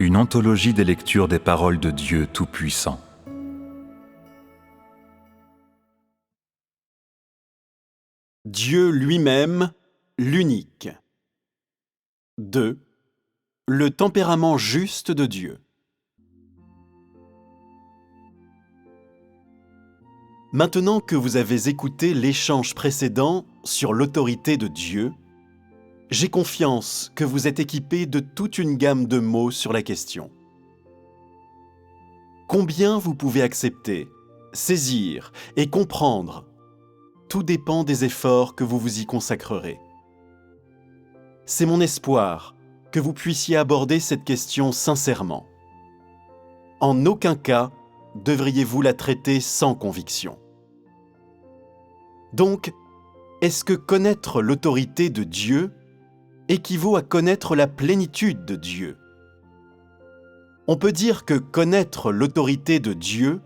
une anthologie des lectures des paroles de Dieu Tout-Puissant. Dieu lui-même, l'unique. 2. Le tempérament juste de Dieu. Maintenant que vous avez écouté l'échange précédent sur l'autorité de Dieu, j'ai confiance que vous êtes équipés de toute une gamme de mots sur la question. Combien vous pouvez accepter, saisir et comprendre, tout dépend des efforts que vous vous y consacrerez. C'est mon espoir que vous puissiez aborder cette question sincèrement. En aucun cas, devriez-vous la traiter sans conviction. Donc, est-ce que connaître l'autorité de Dieu équivaut à connaître la plénitude de Dieu? On peut dire que connaître l'autorité de Dieu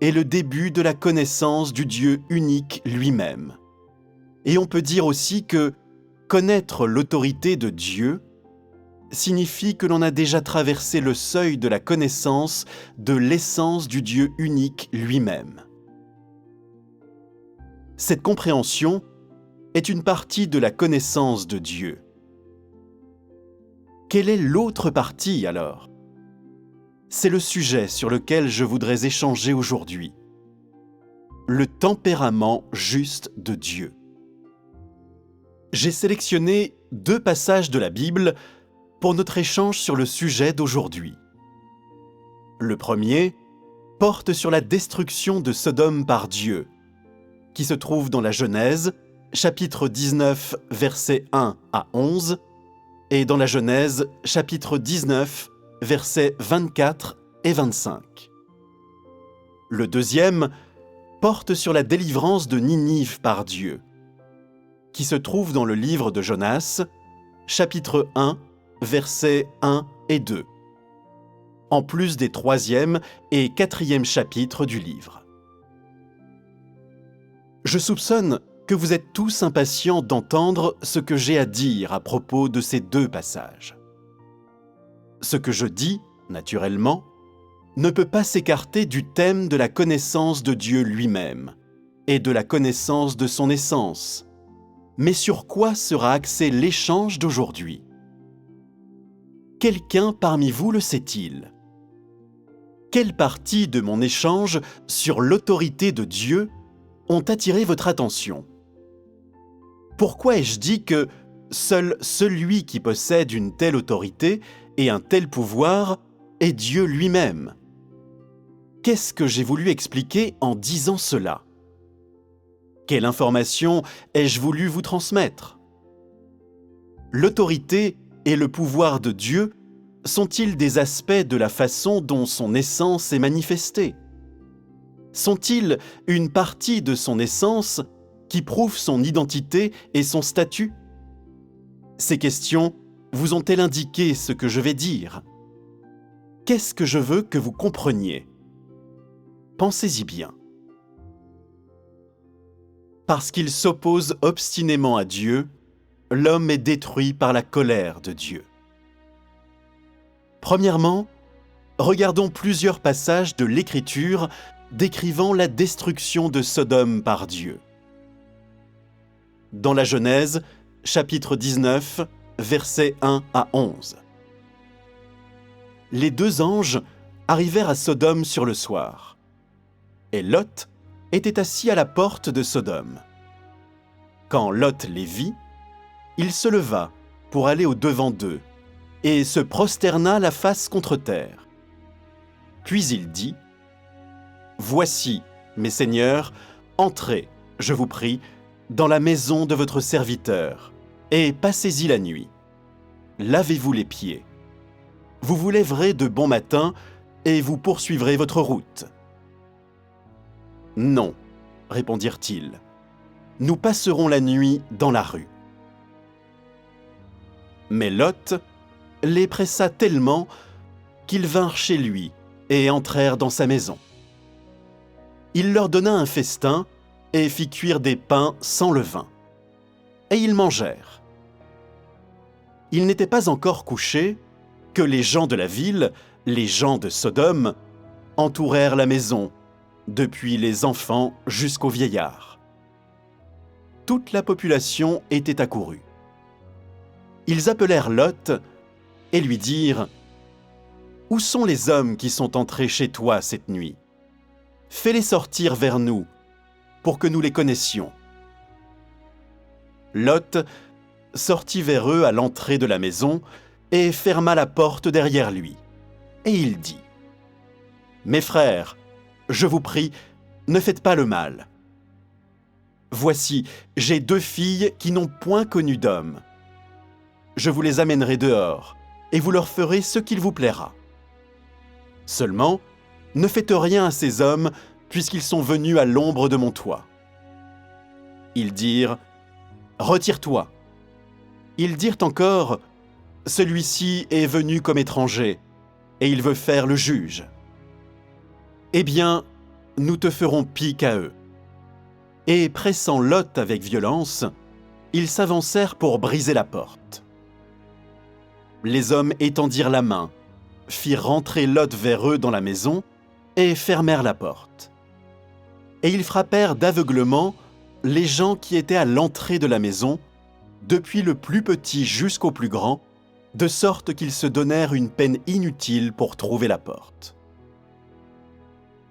est le début de la connaissance du Dieu unique lui-même. Et on peut dire aussi que connaître l'autorité de Dieu signifie que l'on a déjà traversé le seuil de la connaissance de l'essence du Dieu unique lui-même. Cette compréhension est une partie de la connaissance de Dieu. Quelle est l'autre partie alors? C'est le sujet sur lequel je voudrais échanger aujourd'hui. Le tempérament juste de Dieu. J'ai sélectionné 2 passages de la Bible pour notre échange sur le sujet d'aujourd'hui. Le premier porte sur la destruction de Sodome par Dieu, qui se trouve dans la Genèse, chapitre 19, versets 1 à 11, et dans la Genèse, chapitre 19, versets 24 et 25. Le deuxième porte sur la délivrance de Ninive par Dieu, qui se trouve dans le livre de Jonas, chapitre 1, versets 1 et 2, en plus des 3e et 4e chapitres du livre. Je soupçonne que vous êtes tous impatients d'entendre ce que j'ai à dire à propos de ces 2 passages. Ce que je dis, naturellement, ne peut pas s'écarter du thème de la connaissance de Dieu lui-même et de la connaissance de son essence. Mais sur quoi sera axé l'échange d'aujourd'hui? Quelqu'un parmi vous le sait-il? Quelle partie de mon échange sur l'autorité de Dieu ont attiré votre attention? Pourquoi ai-je dit que seul celui qui possède une telle autorité et un tel pouvoir est Dieu lui-même? Qu'est-ce que j'ai voulu expliquer en disant cela? Quelle information ai-je voulu vous transmettre? L'autorité et le pouvoir de Dieu sont-ils des aspects de la façon dont son essence est manifestée? Sont-ils une partie de son essence qui prouve son identité et son statut? Ces questions vous ont-elles indiqué ce que je vais dire? Qu'est-ce que je veux que vous compreniez? Pensez-y bien. Parce qu'il s'oppose obstinément à Dieu, l'homme est détruit par la colère de Dieu. Premièrement, regardons plusieurs passages de l'Écriture décrivant la destruction de Sodome par Dieu. Dans la Genèse, chapitre 19, versets 1 à 11. Les 2 anges arrivèrent à Sodome sur le soir, et Lot était assis à la porte de Sodome. Quand Lot les vit, il se leva pour aller au-devant d'eux et se prosterna la face contre terre. Puis il dit : « Voici, mes seigneurs, entrez, je vous prie, dans la maison de votre serviteur, et passez-y la nuit. Lavez-vous les pieds. Vous vous lèverez de bon matin, et vous poursuivrez votre route. » « Non, répondirent-ils, nous passerons la nuit dans la rue. » Mais Lot les pressa tellement qu'ils vinrent chez lui et entrèrent dans sa maison. Il leur donna un festin et fit cuire des pains sans levain. Et ils mangèrent. Ils n'étaient pas encore couchés que les gens de la ville, les gens de Sodome, entourèrent la maison, depuis les enfants jusqu'aux vieillards. Toute la population était accourue. Ils appelèrent Lot et lui dirent « Où sont les hommes qui sont entrés chez toi cette nuit? Fais-les sortir vers nous, pour que nous les connaissions. » Lot sortit vers eux à l'entrée de la maison et ferma la porte derrière lui. Et il dit « Mes frères, je vous prie, ne faites pas le mal. Voici, j'ai 2 filles qui n'ont point connu d'homme. Je vous les amènerai dehors, et vous leur ferez ce qu'il vous plaira. Seulement, ne faites rien à ces hommes, puisqu'ils sont venus à l'ombre de mon toit. » Ils dirent « Retire-toi. » Ils dirent encore « Celui-ci est venu comme étranger, et il veut faire le juge. » Eh bien, nous te ferons pis qu'à eux. Et pressant Lot avec violence, ils s'avancèrent pour briser la porte. Les hommes étendirent la main, firent rentrer Lot vers eux dans la maison et fermèrent la porte. Et ils frappèrent d'aveuglement les gens qui étaient à l'entrée de la maison, depuis le plus petit jusqu'au plus grand, de sorte qu'ils se donnèrent une peine inutile pour trouver la porte.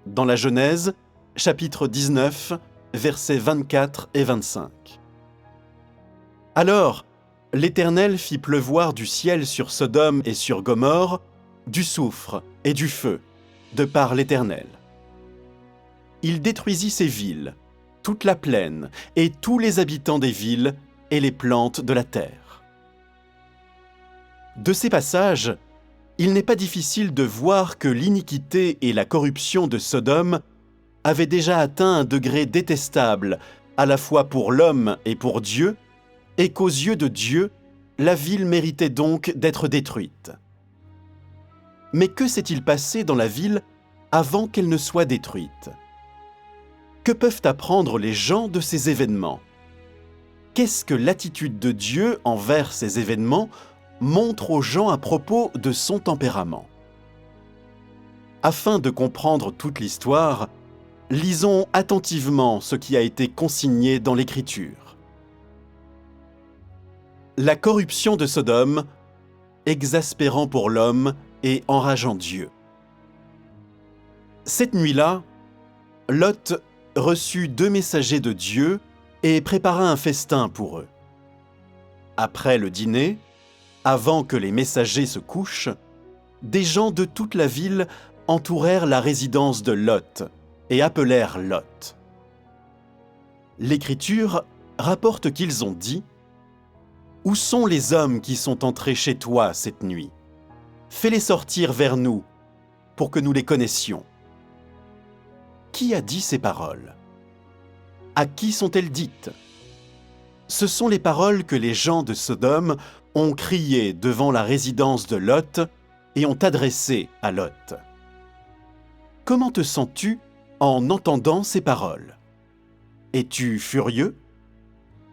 Dans la Genèse, chapitre 19, versets 24 et 25. Alors, l'Éternel fit pleuvoir du ciel sur Sodome et sur Gomorrhe du soufre et du feu, de par l'Éternel. Il détruisit ces villes, toute la plaine et tous les habitants des villes et les plantes de la terre. De ces passages, il n'est pas difficile de voir que l'iniquité et la corruption de Sodome avaient déjà atteint un degré détestable, à la fois pour l'homme et pour Dieu, et qu'aux yeux de Dieu, la ville méritait donc d'être détruite. Mais que s'est-il passé dans la ville avant qu'elle ne soit détruite? Que peuvent apprendre les gens de ces événements? Qu'est-ce que l'attitude de Dieu envers ces événements montre aux gens à propos de son tempérament? Afin de comprendre toute l'histoire, lisons attentivement ce qui a été consigné dans l'Écriture. La corruption de Sodome, exaspérant pour l'homme et enrageant Dieu. Cette nuit-là, Lot reçut 2 messagers de Dieu et prépara un festin pour eux. Après le dîner, avant que les messagers se couchent, des gens de toute la ville entourèrent la résidence de Lot et appelèrent Lot. L'Écriture rapporte qu'ils ont dit « Où sont les hommes qui sont entrés chez toi cette nuit? Fais-les sortir vers nous, pour que nous les connaissions. » Qui a dit ces paroles? À qui sont-elles dites? Ce sont les paroles que les gens de Sodome ont criées devant la résidence de Lot et ont adressées à Lot. Comment te sens-tu en entendant ces paroles? Es-tu furieux?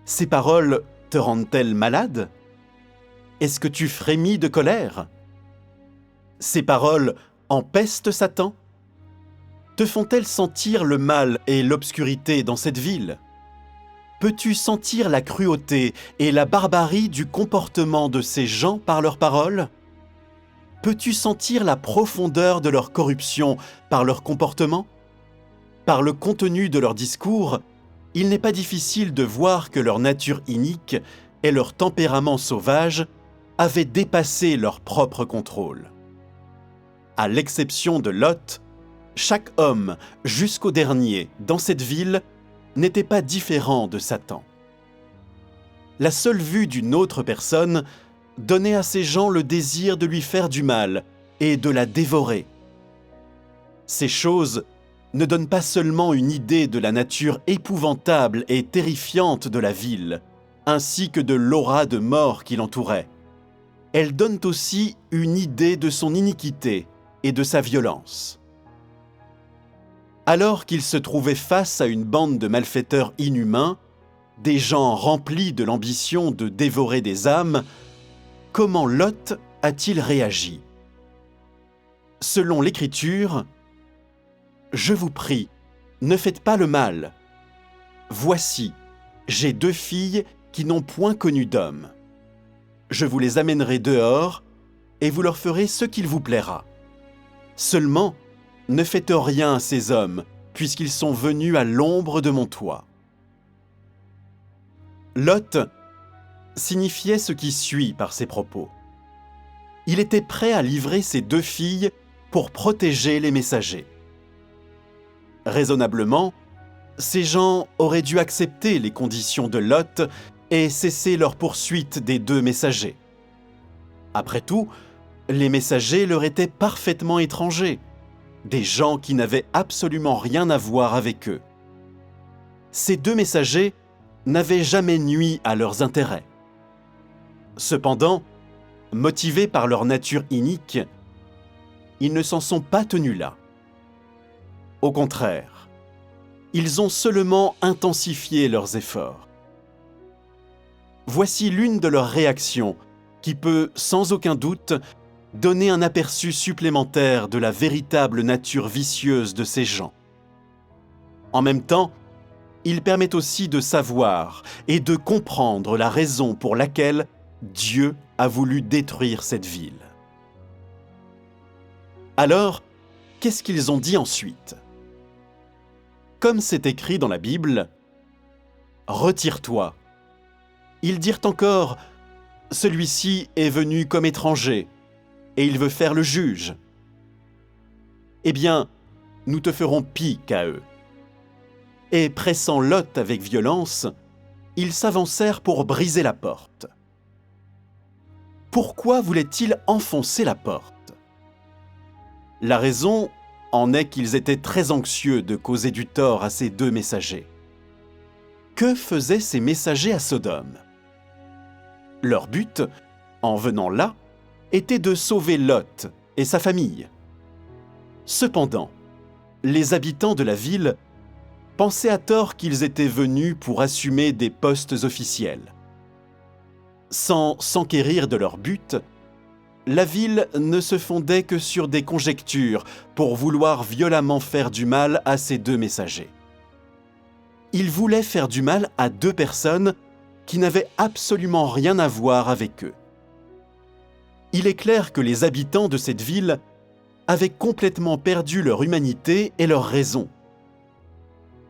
Ces paroles te rendent-elles malade? Est-ce que tu frémis de colère? Ces paroles empestent Satan? Te font-elles sentir le mal et l'obscurité dans cette ville? Peux-tu sentir la cruauté et la barbarie du comportement de ces gens par leurs paroles? Peux-tu sentir la profondeur de leur corruption par leur comportement? Par le contenu de leur discours, il n'est pas difficile de voir que leur nature inique et leur tempérament sauvage avaient dépassé leur propre contrôle. À l'exception de Lot, chaque homme, jusqu'au dernier, dans cette ville, n'était pas différent de Satan. La seule vue d'une autre personne donnait à ces gens le désir de lui faire du mal et de la dévorer. Ces choses ne donnent pas seulement une idée de la nature épouvantable et terrifiante de la ville, ainsi que de l'aura de mort qui l'entourait. Elles donnent aussi une idée de son iniquité et de sa violence. Alors qu'il se trouvait face à une bande de malfaiteurs inhumains, des gens remplis de l'ambition de dévorer des âmes, comment Lot a-t-il réagi? Selon l'Écriture, « Je vous prie, ne faites pas le mal. Voici, j'ai 2 filles qui n'ont point connu d'homme. Je vous les amènerai dehors, et vous leur ferez ce qu'il vous plaira. Seulement, ne faites rien à ces hommes, puisqu'ils sont venus à l'ombre de mon toit. » Lot signifiait ce qui suit par ses propos. Il était prêt à livrer ses 2 filles pour protéger les messagers. Raisonnablement, ces gens auraient dû accepter les conditions de Lot et cesser leur poursuite des 2 messagers. Après tout, les messagers leur étaient parfaitement étrangers, des gens qui n'avaient absolument rien à voir avec eux. Ces 2 messagers n'avaient jamais nui à leurs intérêts. Cependant, motivés par leur nature inique, ils ne s'en sont pas tenus là. Au contraire, ils ont seulement intensifié leurs efforts. Voici l'une de leurs réactions qui peut, sans aucun doute, donner un aperçu supplémentaire de la véritable nature vicieuse de ces gens. En même temps, il permet aussi de savoir et de comprendre la raison pour laquelle Dieu a voulu détruire cette ville. Alors, qu'est-ce qu'ils ont dit ensuite? Comme c'est écrit dans la Bible, « Retire-toi ». Ils dirent encore, « Celui-ci est venu comme étranger, et il veut faire le juge. Eh bien, nous te ferons pis qu'à eux. » Et pressant Lot avec violence, ils s'avancèrent pour briser la porte. Pourquoi voulaient-ils enfoncer la porte? La raison en est qu'ils étaient très anxieux de causer du tort à ces 2 messagers. Que faisaient ces messagers à Sodome? Leur but, en venant là, était de sauver Lot et sa famille. Cependant, les habitants de la ville pensaient à tort qu'ils étaient venus pour assumer des postes officiels. Sans s'enquérir de leur but, la ville ne se fondait que sur des conjectures pour vouloir violemment faire du mal à ces 2 messagers. Ils voulaient faire du mal à 2 personnes qui n'avaient absolument rien à voir avec eux. Il est clair que les habitants de cette ville avaient complètement perdu leur humanité et leur raison.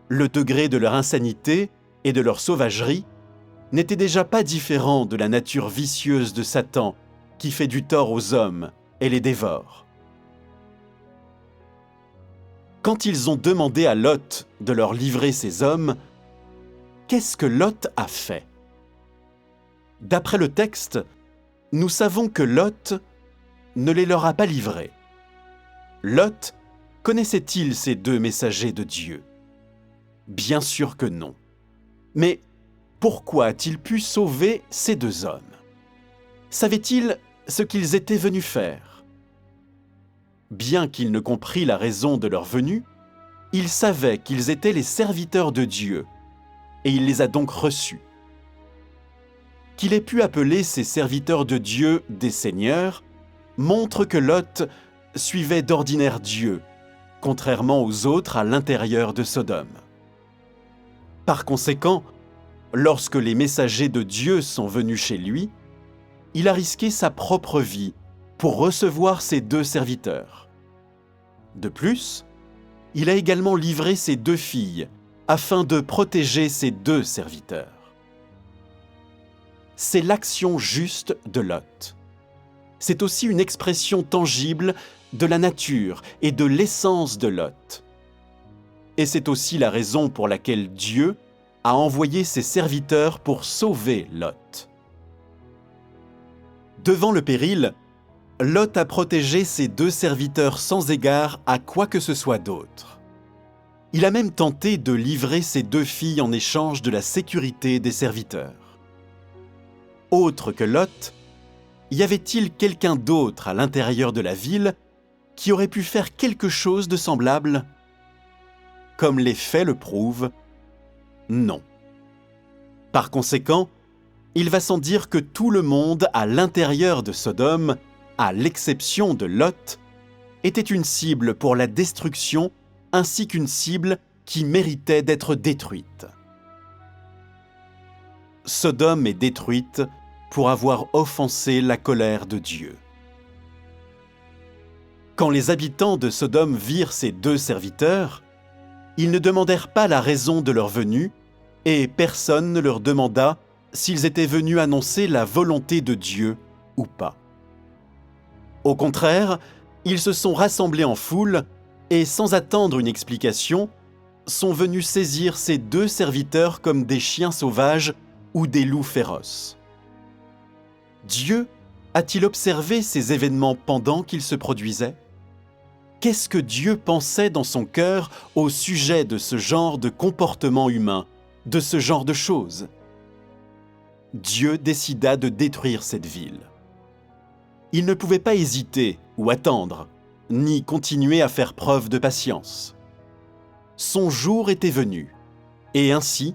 Le degré de leur insanité et de leur sauvagerie n'était déjà pas différent de la nature vicieuse de Satan qui fait du tort aux hommes et les dévore. Quand ils ont demandé à Lot de leur livrer ces hommes, qu'est-ce que Lot a fait? D'après le texte, nous savons que Lot ne les leur a pas livrés. Lot connaissait-il ces 2 messagers de Dieu? Bien sûr que non. Mais pourquoi a-t-il pu sauver ces 2 hommes? Savait-il ce qu'ils étaient venus faire? Bien qu'il ne comprît la raison de leur venue, il savait qu'ils étaient les serviteurs de Dieu, et il les a donc reçus. Qu'il ait pu appeler ces serviteurs de Dieu des seigneurs montre que Lot suivait d'ordinaire Dieu, contrairement aux autres à l'intérieur de Sodome. Par conséquent, lorsque les messagers de Dieu sont venus chez lui, il a risqué sa propre vie pour recevoir ses 2 serviteurs. De plus, il a également livré ses 2 filles afin de protéger ses 2 serviteurs. C'est l'action juste de Lot. C'est aussi une expression tangible de la nature et de l'essence de Lot. Et c'est aussi la raison pour laquelle Dieu a envoyé ses serviteurs pour sauver Lot. Devant le péril, Lot a protégé ses 2 serviteurs sans égard à quoi que ce soit d'autre. Il a même tenté de livrer ses 2 filles en échange de la sécurité des serviteurs. Autre que Lot, y avait-il quelqu'un d'autre à l'intérieur de la ville qui aurait pu faire quelque chose de semblable? Comme les faits le prouvent, non. Par conséquent, il va sans dire que tout le monde à l'intérieur de Sodome à l'exception de Lot, était une cible pour la destruction ainsi qu'une cible qui méritait d'être détruite. Sodome est détruite pour avoir offensé la colère de Dieu. Quand les habitants de Sodome virent ces deux serviteurs, ils ne demandèrent pas la raison de leur venue et personne ne leur demanda s'ils étaient venus annoncer la volonté de Dieu ou pas. Au contraire, ils se sont rassemblés en foule et, sans attendre une explication, sont venus saisir ces deux serviteurs comme des chiens sauvages ou des loups féroces. Dieu a-t-il observé ces événements pendant qu'ils se produisaient ? Qu'est-ce que Dieu pensait dans son cœur au sujet de ce genre de comportement humain, de ce genre de choses ? Dieu décida de détruire cette ville. Il ne pouvait pas hésiter ou attendre, ni continuer à faire preuve de patience. Son jour était venu, et ainsi,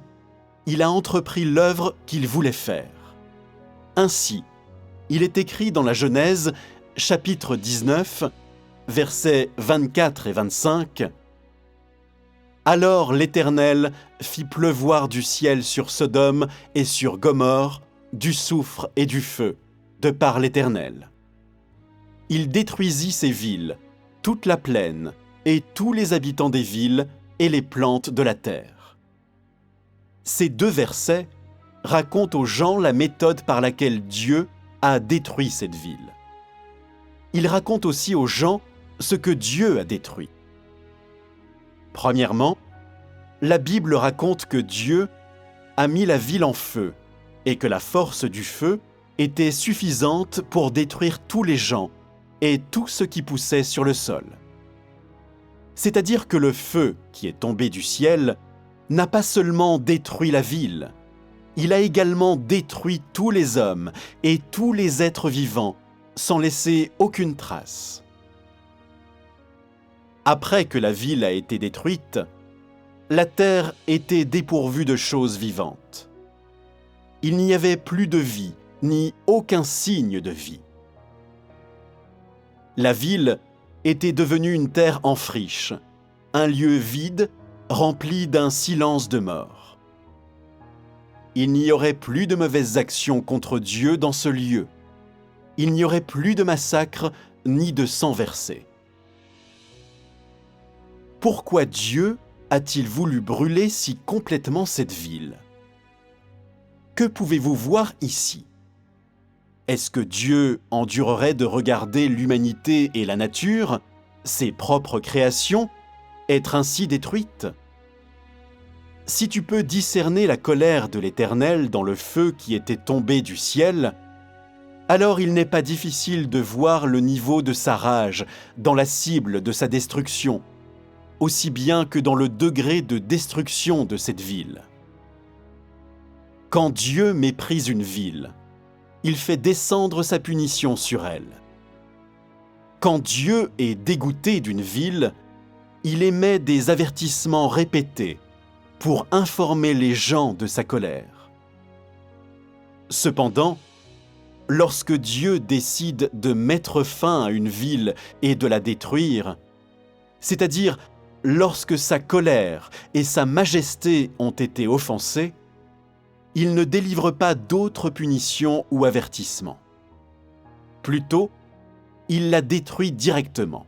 il a entrepris l'œuvre qu'il voulait faire. Ainsi, il est écrit dans la Genèse, chapitre 19, versets 24 et 25, « Alors l'Éternel fit pleuvoir du ciel sur Sodome et sur Gomorrhe du soufre et du feu, de par l'Éternel. Il détruisit ces villes, toute la plaine, et tous les habitants des villes et les plantes de la terre. » Ces deux versets racontent aux gens la méthode par laquelle Dieu a détruit cette ville. Ils racontent aussi aux gens ce que Dieu a détruit. Premièrement, la Bible raconte que Dieu a mis la ville en feu et que la force du feu était suffisante pour détruire tous les gens et tout ce qui poussait sur le sol. C'est-à-dire que le feu qui est tombé du ciel n'a pas seulement détruit la ville, il a également détruit tous les hommes et tous les êtres vivants sans laisser aucune trace. Après que la ville a été détruite, la terre était dépourvue de choses vivantes. Il n'y avait plus de vie, ni aucun signe de vie. La ville était devenue une terre en friche, un lieu vide, rempli d'un silence de mort. Il n'y aurait plus de mauvaises actions contre Dieu dans ce lieu. Il n'y aurait plus de massacres ni de sang versé. Pourquoi Dieu a-t-il voulu brûler si complètement cette ville ? Que pouvez-vous voir ici ? Est-ce que Dieu endurerait de regarder l'humanité et la nature, ses propres créations, être ainsi détruites ? Si tu peux discerner la colère de l'Éternel dans le feu qui était tombé du ciel, alors il n'est pas difficile de voir le niveau de sa rage dans la cible de sa destruction, aussi bien que dans le degré de destruction de cette ville. Quand Dieu méprise une ville, il fait descendre sa punition sur elle. Quand Dieu est dégoûté d'une ville, il émet des avertissements répétés pour informer les gens de sa colère. Cependant, lorsque Dieu décide de mettre fin à une ville et de la détruire, c'est-à-dire lorsque sa colère et sa majesté ont été offensées, il ne délivre pas d'autres punitions ou avertissements. Plutôt, il la détruit directement.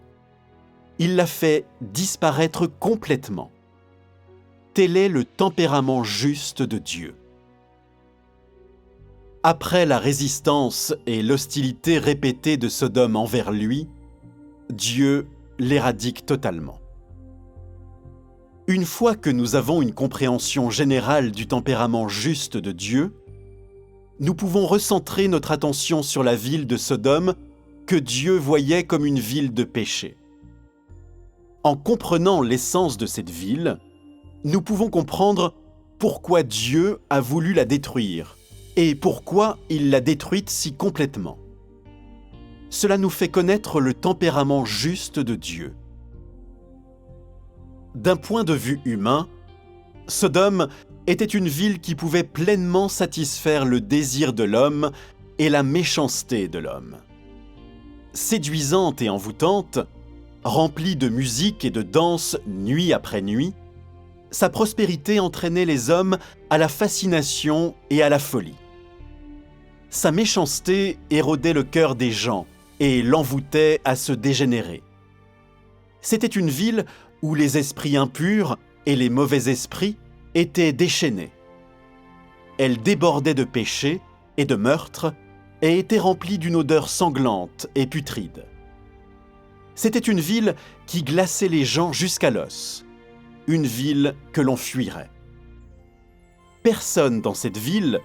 Il la fait disparaître complètement. Tel est le tempérament juste de Dieu. Après la résistance et l'hostilité répétée de Sodome envers lui, Dieu l'éradique totalement. Une fois que nous avons une compréhension générale du tempérament juste de Dieu, nous pouvons recentrer notre attention sur la ville de Sodome que Dieu voyait comme une ville de péché. En comprenant l'essence de cette ville, nous pouvons comprendre pourquoi Dieu a voulu la détruire et pourquoi il l'a détruite si complètement. Cela nous fait connaître le tempérament juste de Dieu. D'un point de vue humain, Sodome était une ville qui pouvait pleinement satisfaire le désir de l'homme et la méchanceté de l'homme. séduisante et envoûtante, remplie de musique et de danse nuit après nuit, sa prospérité entraînait les hommes à la fascination et à la folie. Sa méchanceté érodait le cœur des gens et l'envoûtait à se dégénérer. C'était une ville où les esprits impurs et les mauvais esprits étaient déchaînés. Elle débordait de péchés et de meurtres et était remplie d'une odeur sanglante et putride. C'était une ville qui glaçait les gens jusqu'à l'os, une ville que l'on fuirait. Personne dans cette ville,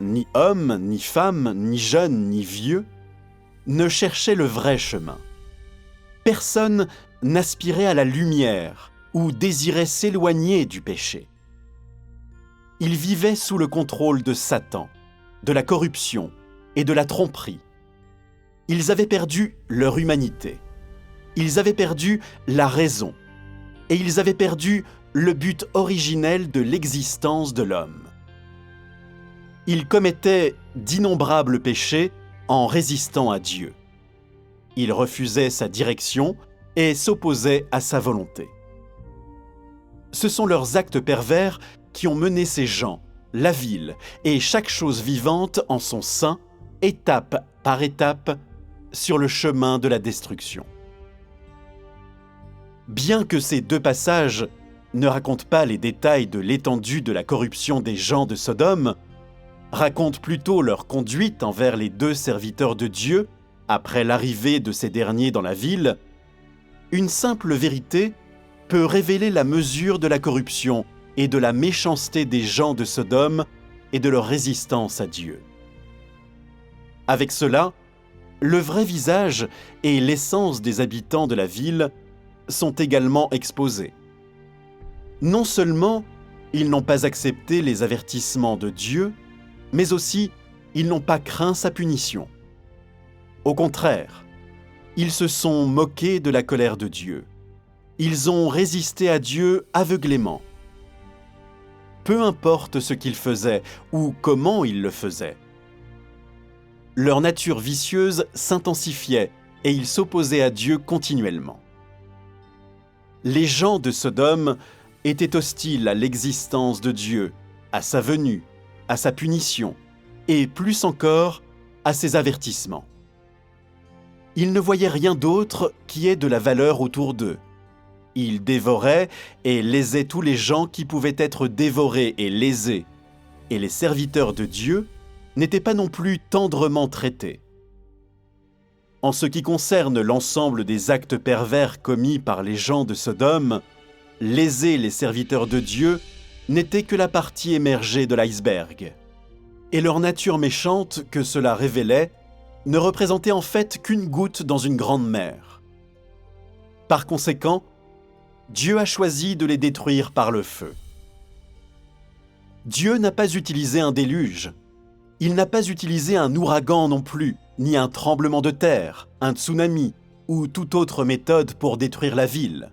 ni homme, ni femme, ni jeune, ni vieux, ne cherchait le vrai chemin. Personne n'aspirait à la lumière ou désirait s'éloigner du péché. Ils vivaient sous le contrôle de Satan, de la corruption et de la tromperie. Ils avaient perdu leur humanité. Ils avaient perdu la raison. Et ils avaient perdu le but originel de l'existence de l'homme. Ils commettaient d'innombrables péchés en résistant à Dieu. Ils refusaient sa direction et s'opposaient à sa volonté. Ce sont leurs actes pervers qui ont mené ces gens, la ville et chaque chose vivante en son sein, étape par étape, sur le chemin de la destruction. Bien que ces deux passages ne racontent pas les détails de l'étendue de la corruption des gens de Sodome, racontent plutôt leur conduite envers les deux serviteurs de Dieu après l'arrivée de ces derniers dans la ville, une simple vérité peut révéler la mesure de la corruption et de la méchanceté des gens de Sodome et de leur résistance à Dieu. Avec cela, le vrai visage et l'essence des habitants de la ville sont également exposés. Non seulement ils n'ont pas accepté les avertissements de Dieu, mais aussi ils n'ont pas craint sa punition. Au contraire, ils se sont moqués de la colère de Dieu. Ils ont résisté à Dieu aveuglément. Peu importe ce qu'ils faisaient ou comment ils le faisaient. Leur nature vicieuse s'intensifiait et ils s'opposaient à Dieu continuellement. Les gens de Sodome étaient hostiles à l'existence de Dieu, à sa venue, à sa punition et plus encore à ses avertissements. Ils ne voyaient rien d'autre qui ait de la valeur autour d'eux. Ils dévoraient et lésaient tous les gens qui pouvaient être dévorés et lésés, et les serviteurs de Dieu n'étaient pas non plus tendrement traités. En ce qui concerne l'ensemble des actes pervers commis par les gens de Sodome, léser les serviteurs de Dieu n'était que la partie émergée de l'iceberg. Et leur nature méchante que cela révélait ne représentait en fait qu'une goutte dans une grande mer. Par conséquent, Dieu a choisi de les détruire par le feu. Dieu n'a pas utilisé un déluge. Il n'a pas utilisé un ouragan non plus, ni un tremblement de terre, un tsunami ou toute autre méthode pour détruire la ville.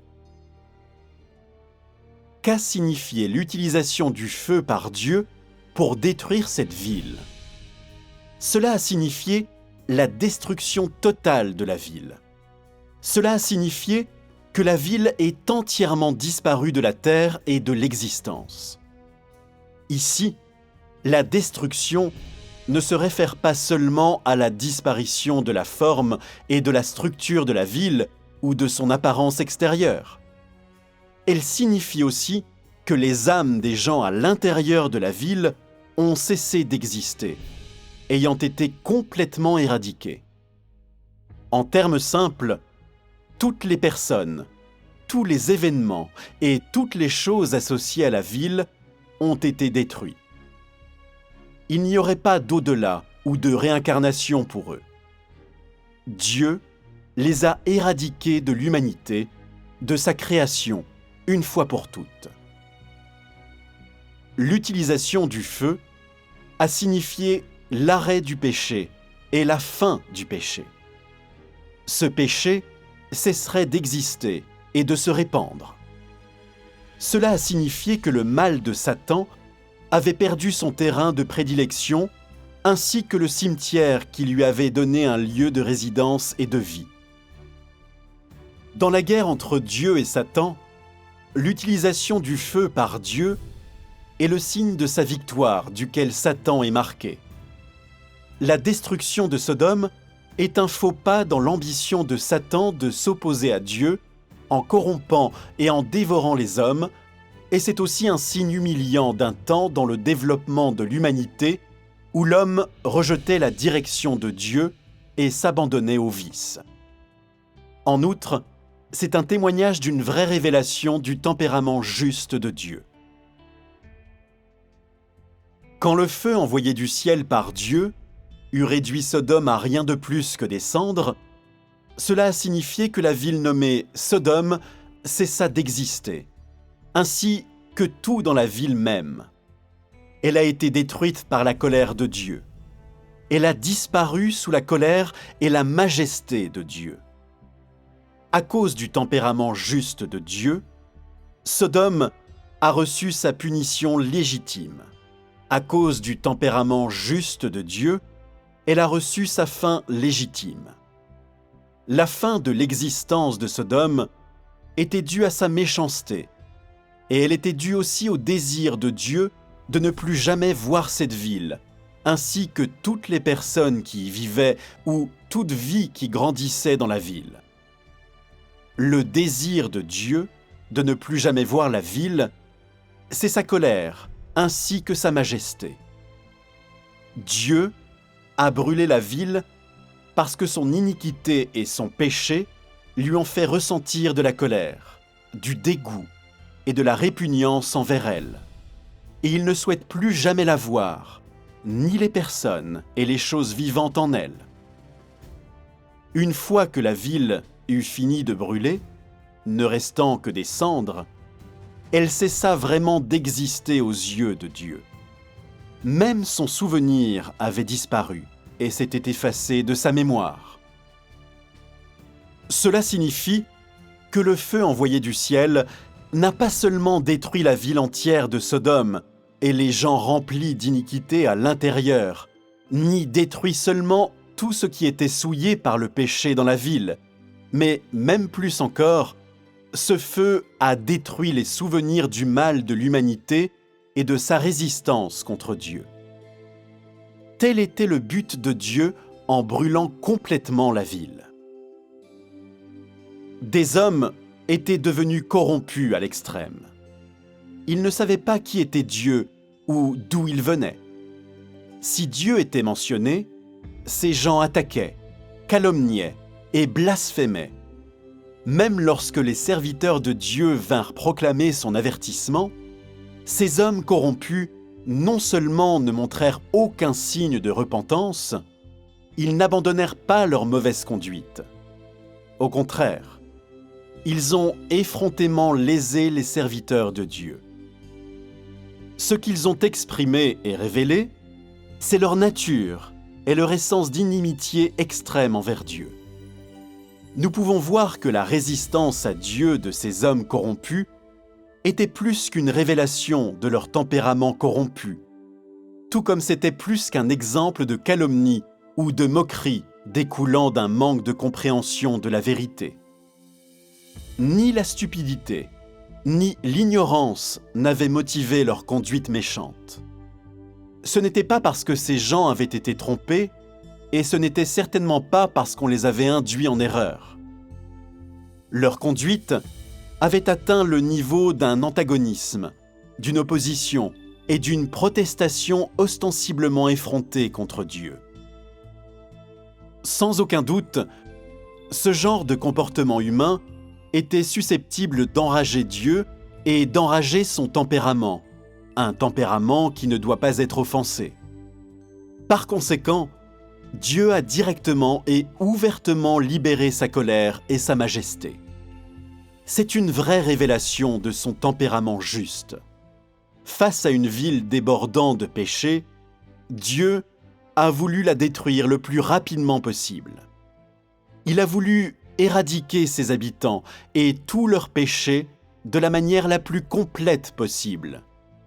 Qu'a signifié l'utilisation du feu par Dieu pour détruire cette ville? Cela a signifié la destruction totale de la ville. Cela a signifié que la ville est entièrement disparue de la terre et de l'existence. Ici, la destruction ne se réfère pas seulement à la disparition de la forme et de la structure de la ville ou de son apparence extérieure. Elle signifie aussi que les âmes des gens à l'intérieur de la ville ont cessé d'exister, ayant été complètement éradiquées. En termes simples, toutes les personnes, tous les événements et toutes les choses associées à la ville ont été détruits. Il n'y aurait pas d'au-delà ou de réincarnation pour eux. Dieu les a éradiqués de l'humanité, de sa création, une fois pour toutes. L'utilisation du feu a signifié l'arrêt du péché et la fin du péché. Ce péché cesserait d'exister et de se répandre. Cela a signifié que le mal de Satan avait perdu son terrain de prédilection ainsi que le cimetière qui lui avait donné un lieu de résidence et de vie. Dans la guerre entre Dieu et Satan, l'utilisation du feu par Dieu est le signe de sa victoire duquel Satan est marqué. La destruction de Sodome est un faux pas dans l'ambition de Satan de s'opposer à Dieu en corrompant et en dévorant les hommes, et c'est aussi un signe humiliant d'un temps dans le développement de l'humanité où l'homme rejetait la direction de Dieu et s'abandonnait au vice. En outre, c'est un témoignage d'une vraie révélation du tempérament juste de Dieu. Quand le feu envoyé du ciel par Dieu eut réduit Sodome à rien de plus que des cendres, cela a signifié que la ville nommée Sodome cessa d'exister, ainsi que tout dans la ville même. Elle a été détruite par la colère de Dieu. Elle a disparu sous la colère et la majesté de Dieu. À cause du tempérament juste de Dieu, Sodome a reçu sa punition légitime. À cause du tempérament juste de Dieu, elle a reçu sa fin légitime. La fin de l'existence de Sodome était due à sa méchanceté, et elle était due aussi au désir de Dieu de ne plus jamais voir cette ville, ainsi que toutes les personnes qui y vivaient ou toute vie qui grandissait dans la ville. Le désir de Dieu de ne plus jamais voir la ville, c'est sa colère, ainsi que sa majesté. Dieu a brûlé la ville parce que son iniquité et son péché lui ont fait ressentir de la colère, du dégoût et de la répugnance envers elle. Et il ne souhaite plus jamais la voir, ni les personnes et les choses vivantes en elle. Une fois que la ville eut fini de brûler, ne restant que des cendres, elle cessa vraiment d'exister aux yeux de Dieu. Même son souvenir avait disparu et s'était effacé de sa mémoire. Cela signifie que le feu envoyé du ciel n'a pas seulement détruit la ville entière de Sodome et les gens remplis d'iniquité à l'intérieur, ni détruit seulement tout ce qui était souillé par le péché dans la ville, mais même plus encore, ce feu a détruit les souvenirs du mal de l'humanité et de sa résistance contre Dieu. Tel était le but de Dieu en brûlant complètement la ville. Des hommes étaient devenus corrompus à l'extrême. Ils ne savaient pas qui était Dieu ou d'où il venait. Si Dieu était mentionné, ces gens attaquaient, calomniaient et blasphémaient. Même lorsque les serviteurs de Dieu vinrent proclamer son avertissement, ces hommes corrompus non seulement ne montrèrent aucun signe de repentance, ils n'abandonnèrent pas leur mauvaise conduite. Au contraire, ils ont effrontément lésé les serviteurs de Dieu. Ce qu'ils ont exprimé et révélé, c'est leur nature et leur essence d'inimitié extrême envers Dieu. Nous pouvons voir que la résistance à Dieu de ces hommes corrompus était plus qu'une révélation de leur tempérament corrompu, tout comme c'était plus qu'un exemple de calomnie ou de moquerie découlant d'un manque de compréhension de la vérité. Ni la stupidité, ni l'ignorance n'avaient motivé leur conduite méchante. Ce n'était pas parce que ces gens avaient été trompés, et ce n'était certainement pas parce qu'on les avait induits en erreur. Leur conduite avait atteint le niveau d'un antagonisme, d'une opposition et d'une protestation ostensiblement effrontée contre Dieu. Sans aucun doute, ce genre de comportement humain était susceptible d'enrager Dieu et d'enrager son tempérament, un tempérament qui ne doit pas être offensé. Par conséquent, Dieu a directement et ouvertement libéré sa colère et sa majesté. C'est une vraie révélation de son tempérament juste. Face à une ville débordant de péché, Dieu a voulu la détruire le plus rapidement possible. Il a voulu éradiquer ses habitants et tous leurs péchés de la manière la plus complète possible,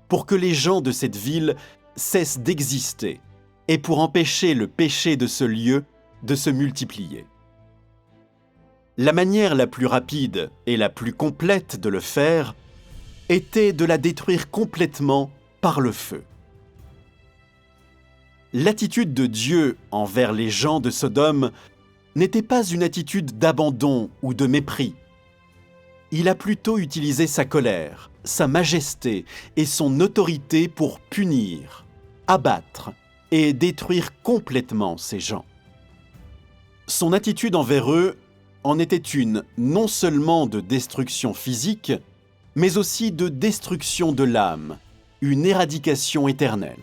pour que les gens de cette ville cessent d'exister et pour empêcher le péché de ce lieu de se multiplier. La manière la plus rapide et la plus complète de le faire était de la détruire complètement par le feu. L'attitude de Dieu envers les gens de Sodome n'était pas une attitude d'abandon ou de mépris. Il a plutôt utilisé sa colère, sa majesté et son autorité pour punir, abattre et détruire complètement ces gens. Son attitude envers eux en était une non seulement de destruction physique, mais aussi de destruction de l'âme, une éradication éternelle.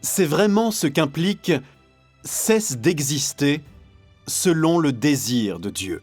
C'est vraiment ce qu'implique « cesse d'exister selon le désir de Dieu ».